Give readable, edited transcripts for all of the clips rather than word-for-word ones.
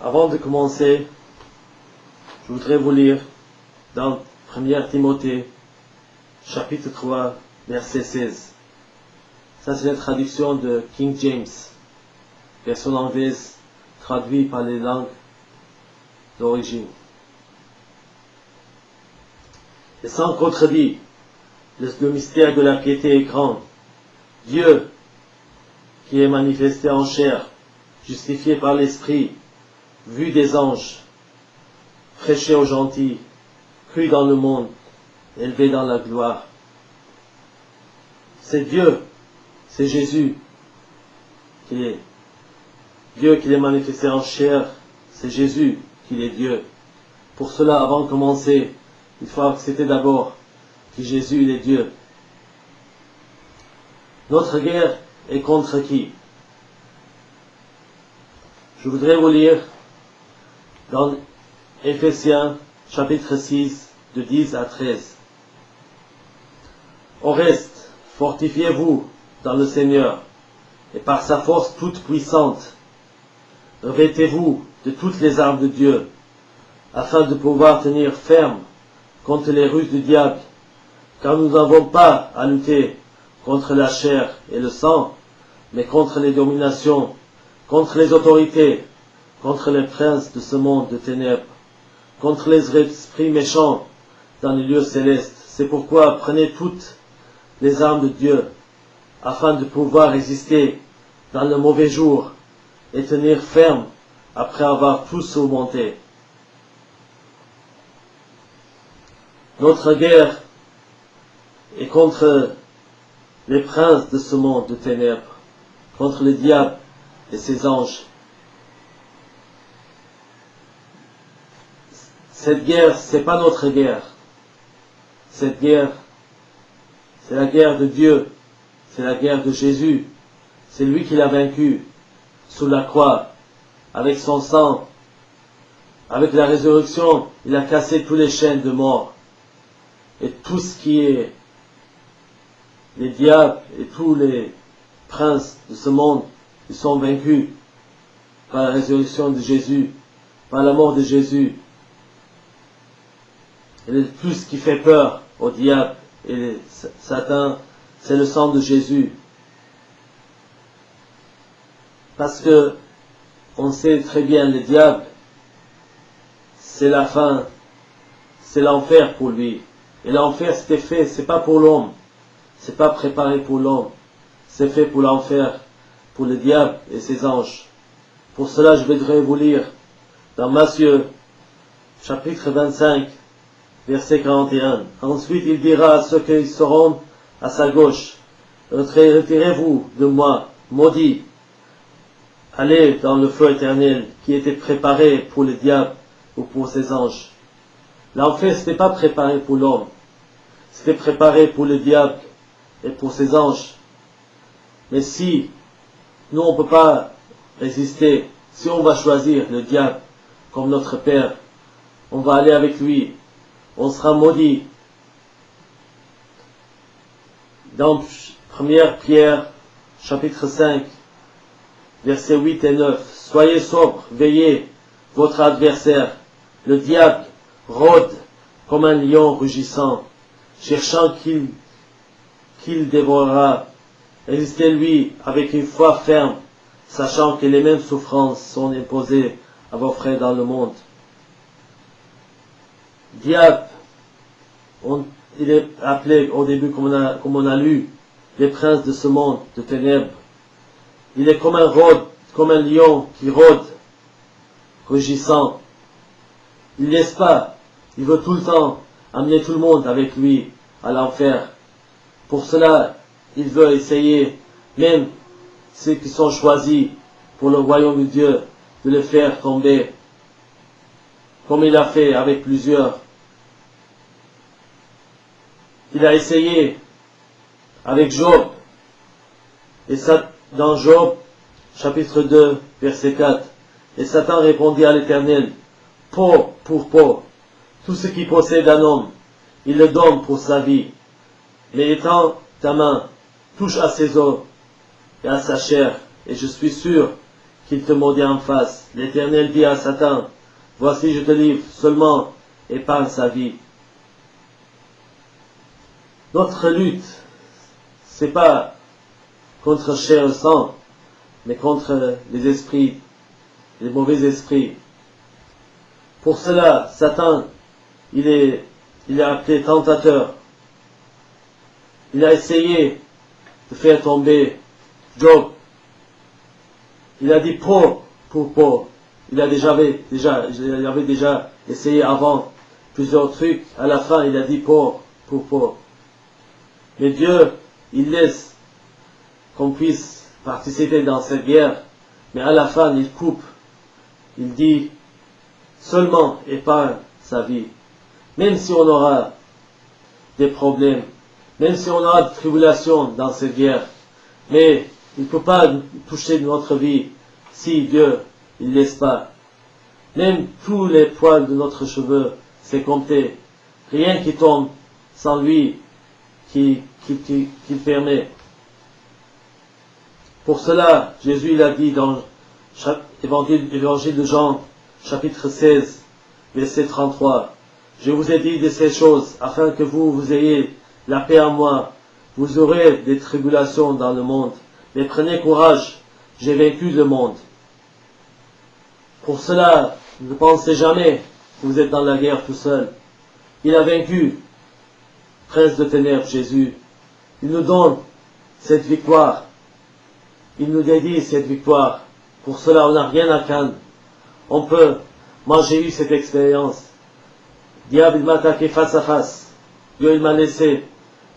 Avant de commencer, je voudrais vous lire dans 1 Timothée, chapitre 3, verset 16. Ça, c'est la traduction de King James, version anglaise, traduite par les langues d'origine. Et sans contredit, le mystère de la piété est grand. Dieu, qui est manifesté en chair, justifié par l'Esprit, vu des anges, prêché aux gentils, cru dans le monde, élevé dans la gloire. C'est Dieu, c'est Jésus, qui est Dieu qui est manifesté en chair, c'est Jésus qui est Dieu. Pour cela, avant de commencer, il faut accepter d'abord que Jésus il est Dieu. Notre guerre est contre qui? Je voudrais vous lire dans Éphésiens chapitre 6 de 10 à 13. Au reste, fortifiez-vous dans le Seigneur et par sa force toute puissante. Revêtez-vous de toutes les armes de Dieu afin de pouvoir tenir ferme contre les ruses du diable, car nous n'avons pas à lutter contre la chair et le sang, mais contre les dominations, contre les autorités, contre les princes de ce monde de ténèbres, contre les esprits méchants dans les lieux célestes. C'est pourquoi prenez toutes les armes de Dieu, afin de pouvoir résister dans le mauvais jour et tenir ferme après avoir tout surmonté. Notre guerre est contre les princes de ce monde de ténèbres, contre le diable et ses anges. Cette guerre, c'est pas notre guerre. Cette guerre, c'est la guerre de Dieu. C'est la guerre de Jésus. C'est lui qui l'a vaincu sous la croix, avec son sang. Avec la résurrection, il a cassé tous les chaînes de mort. Et tout ce qui est les diables et tous les princes de ce monde, ils sont vaincus par la résurrection de Jésus, par la mort de Jésus. Et tout ce qui fait peur au diable et Satan, c'est le sang de Jésus. Parce que on sait très bien, le diable, c'est la fin, c'est l'enfer pour lui. Et l'enfer, c'était fait, c'est pas pour l'homme, c'est pas préparé pour l'homme, c'est fait pour l'enfer, pour le diable et ses anges. Pour cela, je voudrais vous lire dans Matthieu, chapitre 25, verset 41. Ensuite, il dira à ceux qui seront à sa gauche, retirez-vous de moi, maudits, allez dans le feu éternel qui était préparé pour le diable ou pour ses anges. L'enfer, ce n'était pas préparé pour l'homme, c'était préparé pour le diable et pour ses anges. Mais si nous, on ne peut pas résister, si on va choisir le diable comme notre père, on va aller avec lui, on sera maudit. Dans 1 Pierre, chapitre 5, versets 8 et 9, soyez sobres, veillez, votre adversaire, le diable, rôde comme un lion rugissant, cherchant qu'il dévorera. Résistez-lui avec une foi ferme, sachant que les mêmes souffrances sont imposées à vos frères dans le monde. Diable, il est appelé au début, comme on a lu, les princes de ce monde de ténèbres. Il est comme un lion qui rôde, rugissant. Il ne laisse pas. Il veut tout le temps amener tout le monde avec lui à l'enfer. Pour cela, il veut essayer, même ceux qui sont choisis pour le royaume de Dieu, de les faire tomber, comme il a fait avec plusieurs. Il a essayé avec Job. Et ça, dans Job, chapitre 2, verset 4. Et Satan répondit à l'Éternel, peau pour peau, tout ce qui possède un homme, il le donne pour sa vie. Mais étends ta main, touche à ses os et à sa chair, et je suis sûr qu'il te maudit en face. L'Éternel dit à Satan, voici je te livre, seulement épargne sa vie. Notre lutte, c'est pas contre chair et sang, mais contre les esprits, les mauvais esprits. Pour cela, Satan, il est appelé tentateur. Il a essayé de faire tomber Job. Il a dit peau pour peau. Il avait déjà essayé avant plusieurs trucs. À la fin, il a dit peau pour peau. Mais Dieu, il laisse qu'on puisse participer dans cette guerre. Mais à la fin, il coupe. Il dit seulement épargne sa vie. Même si on aura des problèmes, même si on aura des tribulations dans cette guerre, mais il ne peut pas toucher notre vie si Dieu il laisse pas. Même tous les poils de notre cheveux, c'est compté. Rien qui tombe sans lui qui permet. Pour cela, Jésus il a dit dans l'évangile de Jean, chapitre 16, verset 33, je vous ai dit de ces choses afin que vous ayez la paix en moi. Vous aurez des tribulations dans le monde, mais prenez courage, j'ai vaincu le monde. Pour cela, ne pensez jamais que vous êtes dans la guerre tout seul. Il a vaincu, prince de ténèbres, Jésus. Il nous donne cette victoire. Il nous dédie cette victoire. Pour cela, on n'a rien à craindre. Moi j'ai eu cette expérience. Le diable il m'a attaqué face à face. Dieu il m'a laissé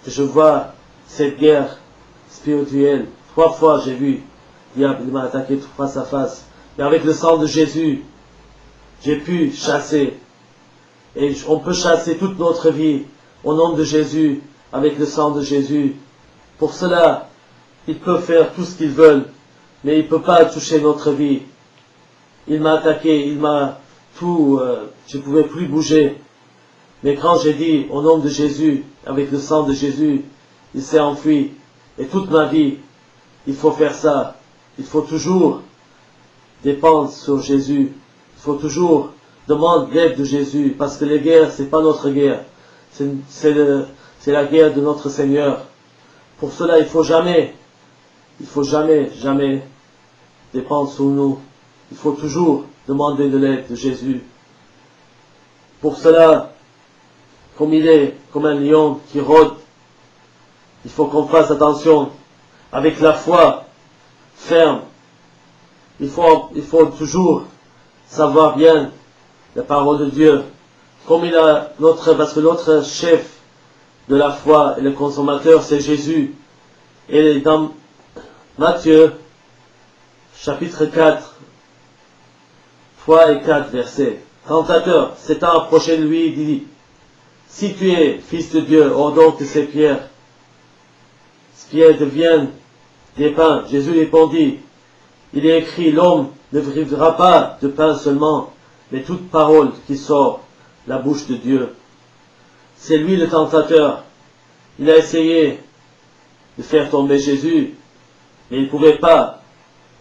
que je vois cette guerre spirituelle. 3 fois j'ai vu le diable il m'a attaqué face à face. Mais avec le sang de Jésus, j'ai pu chasser. Et on peut chasser toute notre vie au nom de Jésus, avec le sang de Jésus. Pour cela, ils peuvent faire tout ce qu'ils veulent, mais ils ne peuvent pas toucher notre vie. Il m'a attaqué, je ne pouvais plus bouger. Mais quand j'ai dit au nom de Jésus, avec le sang de Jésus, il s'est enfui. Et toute ma vie, il faut faire ça. Il faut toujours dépendre sur Jésus. Il faut toujours demander l'aide de Jésus. Parce que les guerres, c'est pas notre guerre. C'est la guerre de notre Seigneur. Pour cela, il faut jamais dépendre sur nous. Il faut toujours demander de l'aide de Jésus. Pour cela, comme il est comme un lion qui rôde, il faut qu'on fasse attention avec la foi ferme. Il faut toujours savoir bien la parole de Dieu. Comme parce que notre chef de la foi et le consommateur, c'est Jésus. Et dans Matthieu, chapitre 4, 3 et 4 versets. Tentateur, s'étant approché de lui, dit, si tu es fils de Dieu, ordonne que ces pierres deviennent des pains. Jésus répondit, il est écrit, l'homme ne vivra pas de pain seulement, mais toute parole qui sort de la bouche de Dieu. C'est lui le tentateur. Il a essayé de faire tomber Jésus, mais il ne pouvait pas,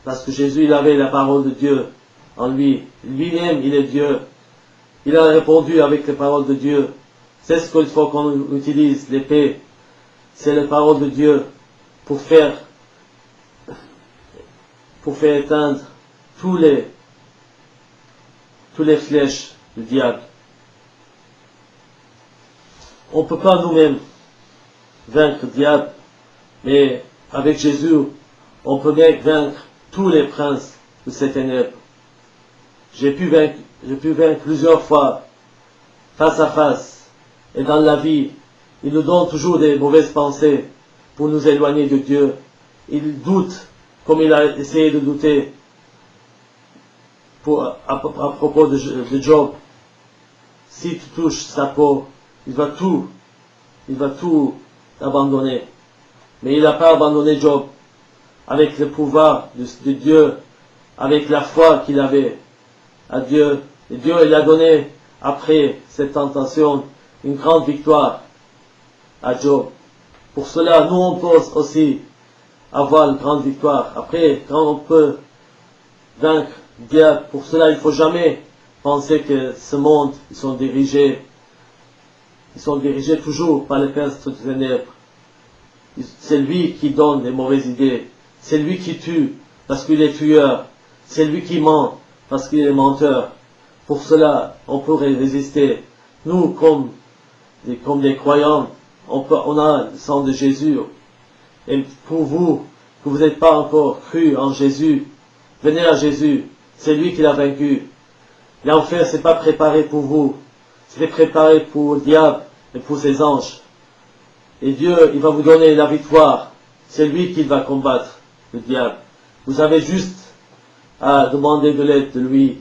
parce que Jésus il avait la parole de Dieu en lui. Lui-même, il est Dieu. Il a répondu avec les paroles de Dieu. C'est ce qu'il faut qu'on utilise, l'épée. C'est la parole de Dieu pour faire éteindre tous les flèches du diable. On ne peut pas nous-mêmes vaincre le diable, mais avec Jésus, on peut bien vaincre tous les princes de ces ténèbres. J'ai pu vaincre plusieurs fois, face à face, et dans la vie, il nous donne toujours des mauvaises pensées pour nous éloigner de Dieu. Il doute, comme il a essayé de douter à propos de Job. Si tu touches sa peau, il va tout abandonner. Mais il n'a pas abandonné Job. Avec le pouvoir de Dieu, avec la foi qu'il avait à Dieu. Et Dieu il a donné, après cette tentation, une grande victoire à Job. Pour cela, nous on peut aussi avoir une grande victoire. Après, quand on peut vaincre le diable. Pour cela, il ne faut jamais penser que ce monde, ils sont dirigés toujours par les princes de ténèbres. C'est lui qui donne des mauvaises idées. C'est lui qui tue parce qu'il est tueur. C'est lui qui ment parce qu'il est menteur. Pour cela, on pourrait résister. Nous, comme des croyants, on a le sang de Jésus. Et pour vous, que vous n'êtes pas encore cru en Jésus, venez à Jésus. C'est lui qui l'a vaincu. L'enfer, c'est pas préparé pour vous. C'est préparé pour le diable et pour ses anges. Et Dieu, il va vous donner la victoire. C'est lui qui va combattre le diable. Vous avez juste à demander de l'aide de lui